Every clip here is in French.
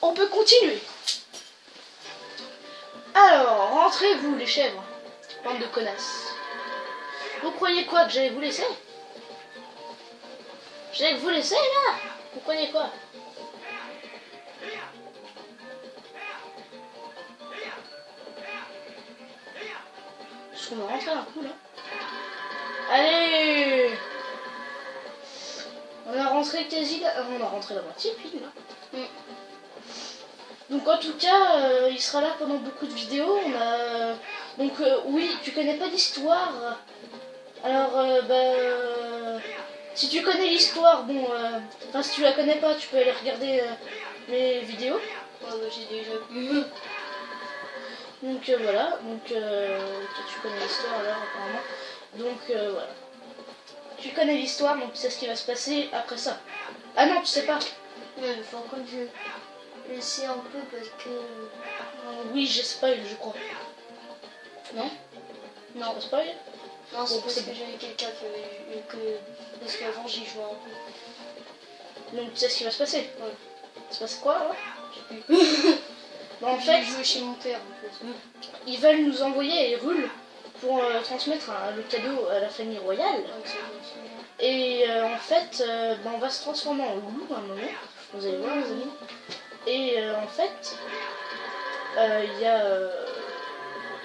on peut continuer. Alors, rentrez-vous les chèvres, bande de connasses. Vous croyez quoi, que j'allais vous laisser? J'allais vous laisser là? Vous croyez quoi? Est-ce qu'on va rentrer un coup là? Allez! On a rentré quasi là. On a rentré la moitié pile là. Donc en tout cas, il sera là pendant beaucoup de vidéos. On a... Donc oui, tu connais pas d'histoire. Alors si tu connais l'histoire, bon, enfin si tu la connais pas, tu peux aller regarder mes vidéos. J'ai déjà vu. Donc voilà, donc tu connais l'histoire alors apparemment. Donc voilà. Tu connais l'histoire, donc tu sais ce qui va se passer après ça. Ah non, tu sais pas. Mais faut encore que je sais un peu parce que... Oui, j'ai spoil, je crois. Non? Non. Pas spoil? Non, c'est Bon, parce c'est que bon. j'avais quelqu'un parce qu'avant j'y jouais un peu. Donc tu sais ce qui va se passer. Ouais. Il se passe quoi là? Bon, en fait, J'ai joué chez mon père en fait. ils veulent nous envoyer à Hyrule pour transmettre le cadeau à la famille royale. Ouais, c'est bon, c'est bon. Et en fait, on va se transformer en loup à un moment. Vous allez voir, les amis. Et en fait,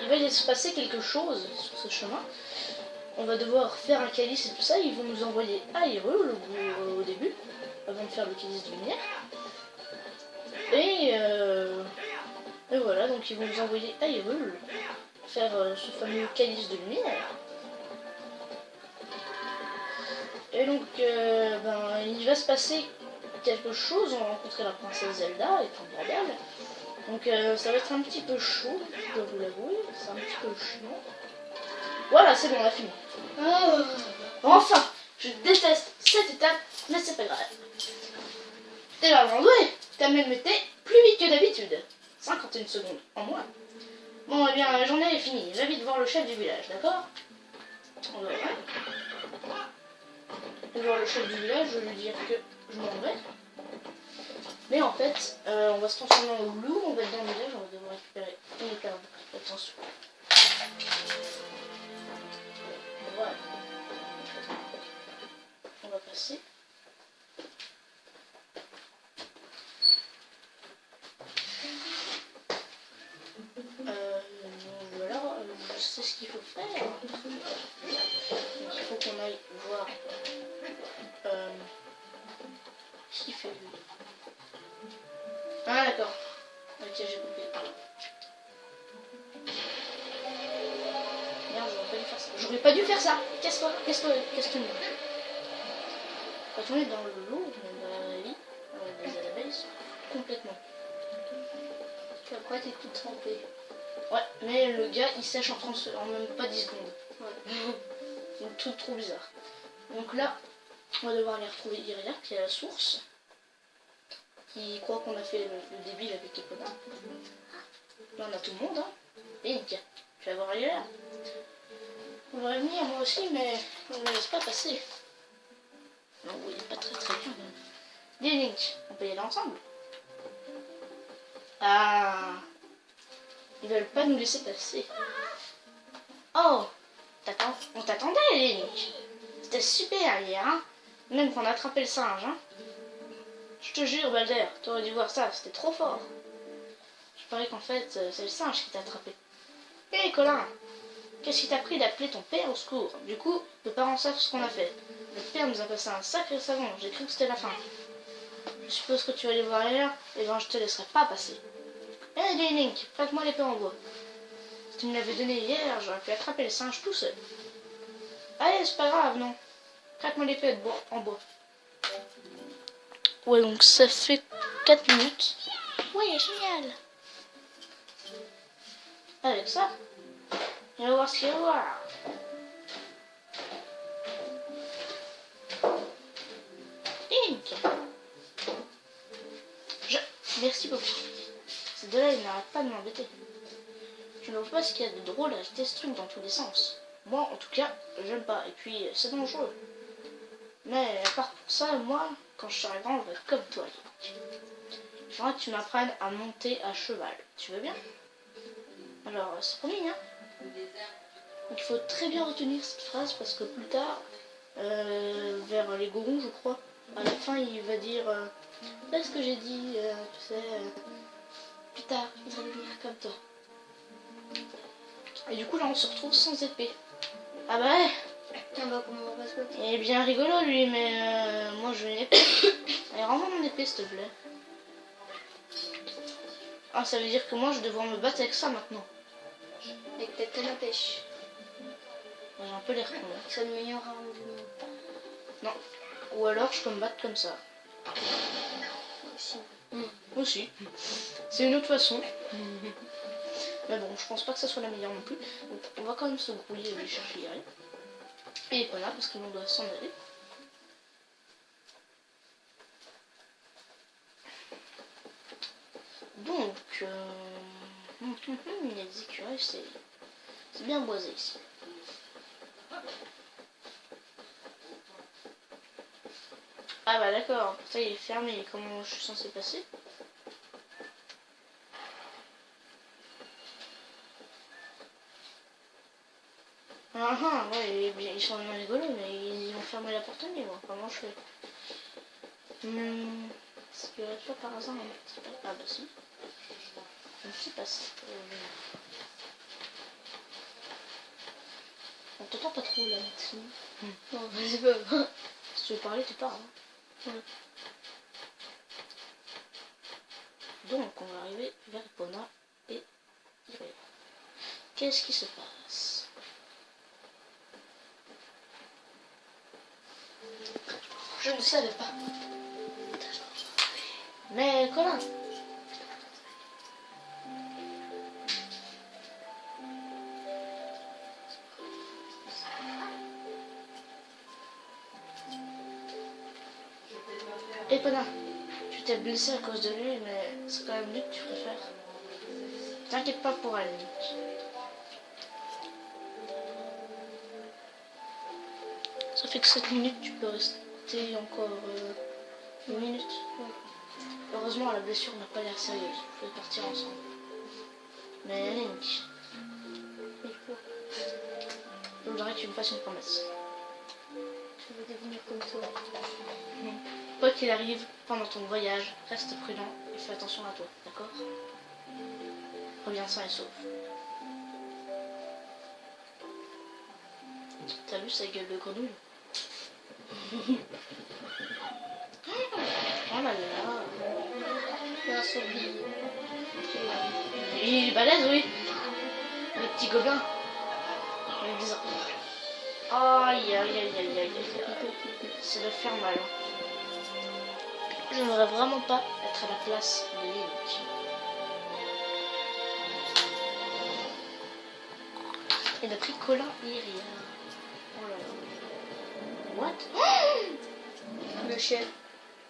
il va y se passer quelque chose sur ce chemin. On va devoir faire un calice et tout ça. Ils vont nous envoyer à Hyrule au début, avant de faire le calice de lumière. Et voilà, donc ils vont nous envoyer à Hyrule faire ce fameux calice de lumière. Et donc, il va se passer quelque chose. On va rencontrer la princesse Zelda et tout le bordel. Donc, ça va être un petit peu chaud, je dois vous l'avouer. C'est un petit peu chiant. Voilà, c'est bon, on a fini. Enfin, je déteste cette étape, mais c'est pas grave. T'es vraiment doué. T'as même été plus vite que d'habitude. 51 secondes en moins. Bon, eh bien, la journée est finie. J'invite voir le chef du village, d'accord? On va voir le chef du village, je vais lui dire que je m'en vais. Mais en fait, on va se transformer en loup, on va être dans le village, on va devoir récupérer une épingle. Attention. Voilà. On va passer. Voilà, je sais ce qu'il faut faire. Donc, il faut qu'on aille voir ce qu'il fait lui. Ah d'accord. Ok, j'ai compris. Merde, j'aurais pas dû faire ça. J'aurais pas dû faire ça. Casse-toi, casse-toi, casse-toi. Quand on est dans le lot, dans la vie, les abeilles sont complètement. Puis après t'es tout trempé. Ouais, mais le gars il sèche en même pas 10 secondes. Ouais. C'est un truc trop bizarre. Donc là, on va devoir aller retrouver Iria qui est à la source. Qui croit qu'on a fait le débile avec Epona. Là on a tout le monde, hein. Et Nika, tu vas voir Iria. On va venir moi aussi, mais on ne me laisse pas passer. Non, il est pas très bien. Dis Link, on peut y aller ensemble. Ah, ils veulent pas nous laisser passer. Oh, on t'attendait Link. C'était super hier, hein. Même qu'on a attrapé le singe, hein. Je te jure, Balder, t'aurais dû voir ça, c'était trop fort. Je parie qu'en fait, c'est le singe qui t'a attrapé. Hé, Colin, qu'est-ce qui t'a pris d'appeler ton père au secours? Du coup, les parents savent ce qu'on a fait. Le père nous a passé un sacré savon, j'ai cru que c'était la fin. Je suppose que tu vas aller voir ailleurs, et ben je te laisserai pas passer. Hé, Link, prête-moi l'épée en bois. Si tu me l'avais donné hier, j'aurais pu attraper le singe tout seul. Allez, c'est pas grave, non. Prête-moi l'épée en bois. Ouais, donc ça fait 4 minutes. Ouais, génial. Avec ça, on va voir ce qu'il y a à voir. Link. Merci beaucoup. Ces deux-là, ils n'arrêtent pas de m'embêter. Je ne vois pas ce qu'il y a de drôle à jeter ce truc dans tous les sens. Moi, en tout cas, j'aime pas. Et puis, c'est dangereux. Mais à part pour ça, moi, quand je serai grand, je vais être comme toi, Link. J'aimerais que tu m'apprennes à monter à cheval. Tu veux bien? Alors, c'est promis, hein? Donc, il faut très bien retenir cette phrase parce que plus tard, vers les Gorons, je crois, à la fin, il va dire là, ce que j'ai dit, tu sais, plus tard, il va devenir comme toi. Et du coup, là, on se retrouve sans épée. Ah bah ouais! Ah bah, comment on va se battre? Il est bien rigolo, lui, mais moi, je veux une épée. Allez, rends-moi mon épée, s'il te plaît. Ah, ça veut dire que moi, je vais devoir me battre avec ça maintenant. Avec ta canne à pêche. J'ai un peu l'air con. C'est le meilleur arme du monde. Non. Ou alors, je peux me battre comme ça. Aussi. Aussi. C'est une autre façon. Mais bon, je pense pas que ça soit la meilleure non plus. Donc, on va quand même se grouiller et aller chercher Yari. Et Epona, parce que l'on doit s'en aller. Donc, il y a des écureuils, c'est bien boisé ici. Ah bah d'accord, ça il est fermé, comment je suis censé passer? Ah ah, ouais, ils sont vraiment rigolos, mais ils ont fermé la porte à moi, comment je fais? Est-ce qu'il n'y aurait pas par hasard un petit pas? Ah bah si. Un petit passage. On t'entend pas trop là, Maxime. Non, vas-y, pas. Si tu veux parler, tu parles. Hein. Ouais. Donc, on va arriver vers Epona et qu'est-ce qui se passe? Je ne savais pas. Mais Colin! Epona, tu t'es blessé à cause de lui, mais c'est quand même lui que tu préfères. T'inquiète pas pour elle, Nick. Ça fait que 7 minutes, tu peux rester encore une minute. Ouais. Heureusement, la blessure n'a pas l'air sérieuse. Je vais partir ensemble. Mais Link, je voudrais que tu me fasses une promesse. Je veux devenir comme toi. Quoi qu'il arrive, pendant ton voyage, reste prudent et fais attention à toi, d'accord? Reviens sain et sauf. T'as vu sa gueule de grenouille? Oh là là! Il a un sanglier. Il est balèze, oui! Les petits gobelins! Avec des arbres. Aïe aïe aïe aïe aïe aïe. Ça doit faire mal. Je n'aimerais vraiment pas être à la place de Link. Et d'après Colin et Iria. Oh là là. What? Le chef.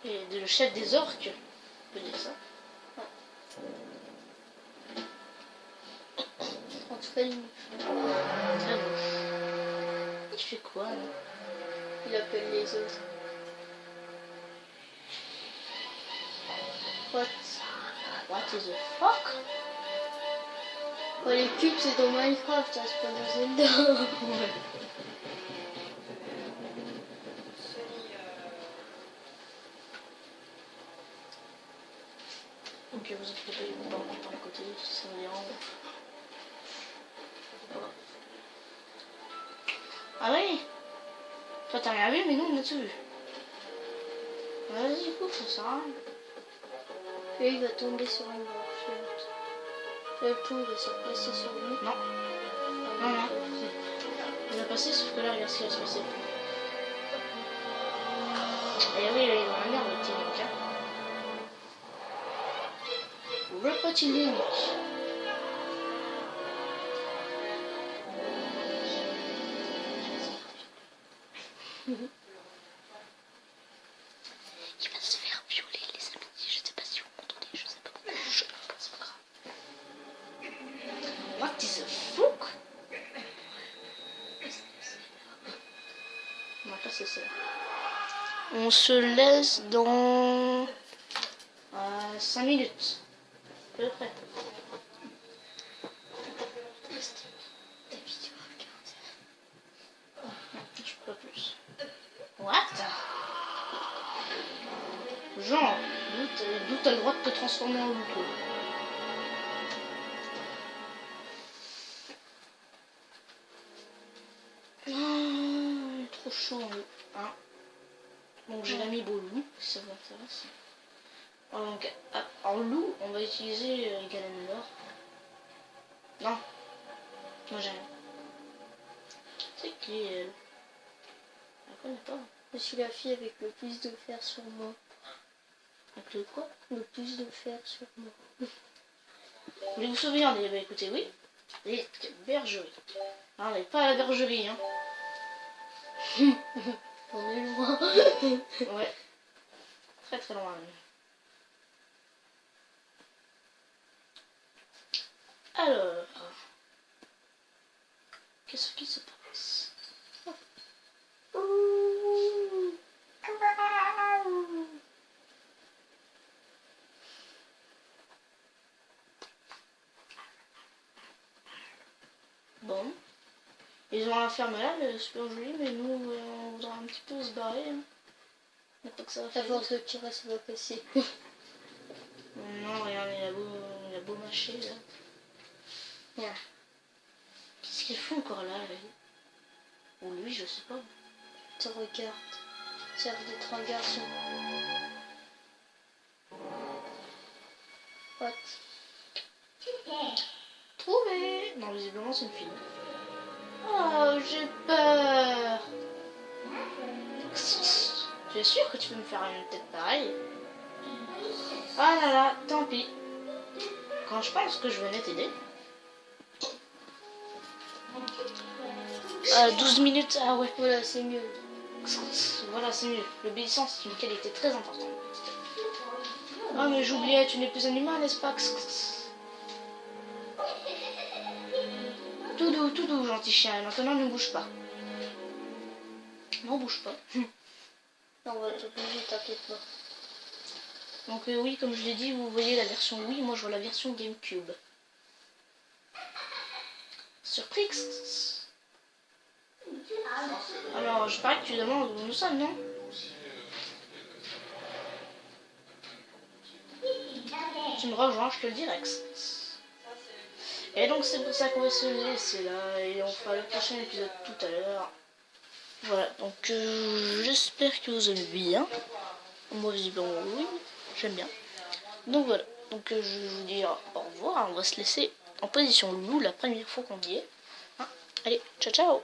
Et le chef des orques. On peut dire ça. En tout cas, il Très moche. Il fait quoi là? appelle les autres. What is the fuck? Oh, les cubes, c'est dans Minecraft, hein, c'est pas dans Zelda. Ouais. Ok, vous inquiétez pas, il va pas par le côté, ça me dérange. Ah oui? Toi t'as rien vu, mais nous on a tout vu. Vas-y, coupe, ça sert à rien. Et il va tomber sur un bord. Le pont va se replacer sur lui. Non. Non, non. Il va passer, sauf que là, regarde ce qui va se passer. Et oui, là, il est dans la merde, le petit Link. Hein. Le petit Link. Il va se faire violer, les amis. Je sais pas si vous m'entendez, je sais pas pourquoi. C'est pas grave. What is the fuck? On va passer ça. On se laisse dans reste 5 minutes. À peu près. Ta vidéo à 40. Je peux pas plus. What? Genre, d'où t'as le droit de te transformer en loup, toi? Oh, trop chaud en loup. Hein? Donc j'ai l'ami beau loup, si ça vous intéresse. Alors, donc, en loup, on va utiliser Ganondorf. Non. Moi j'ai rien. C'est qui elle? Je la connais pas. Je suis la fille avec le plus de fer sur moi. Avec le quoi? Le plus de fer sur moi. Vous voulez vous sauvegarder? Bah écoutez, oui. Les bergeries. Ah, on n'est pas à la bergerie, hein. On est loin. Ouais. Très très loin même. Alors. Qu'est-ce qui se passe? Bon. Ils ont la ferme là, le super joli, mais nous, on voudra un petit peu se barrer. Hein. On pas que ça va À faire. force de tirer, ça va passer. Non, regarde, il a beau mâcher là. Yeah. Qu'est-ce qu'ils font encore là, lui? Ou lui, je sais pas. Te regarde. Tiens, d'être un garçon. What? Trouvé! Non, visiblement, c'est une fille. Oh, j'ai peur! Tu es sûr que tu peux me faire une tête pareille? Ah là là, tant pis. Quand je pense que je venais t'aider. 12 minutes, ah ouais. Voilà, c'est mieux. Voilà, c'est mieux. L'obéissance est une qualité très importante. Ah, mais j'oubliais, tu n'es plus un humain, n'est-ce pas? Tout doux, gentil chien. Maintenant, ne bouge pas. Non, bouge pas. Non, on va t'obliger, t'inquiète pas. Donc oui, comme je l'ai dit, vous voyez la version Wii, moi je vois la version GameCube. Surprise. Alors, je parie que tu demandes où nous sommes, non? Tu me rejoins, je te le dirai. Et donc c'est pour ça qu'on va se laisser là, et on fera le prochain épisode tout à l'heure. Voilà, donc j'espère que vous aimez bien. Moi visiblement oui, j'aime bien. Donc voilà, donc je vais vous dire au revoir, on va se laisser en position loup la première fois qu'on y est. Hein, allez, ciao ciao.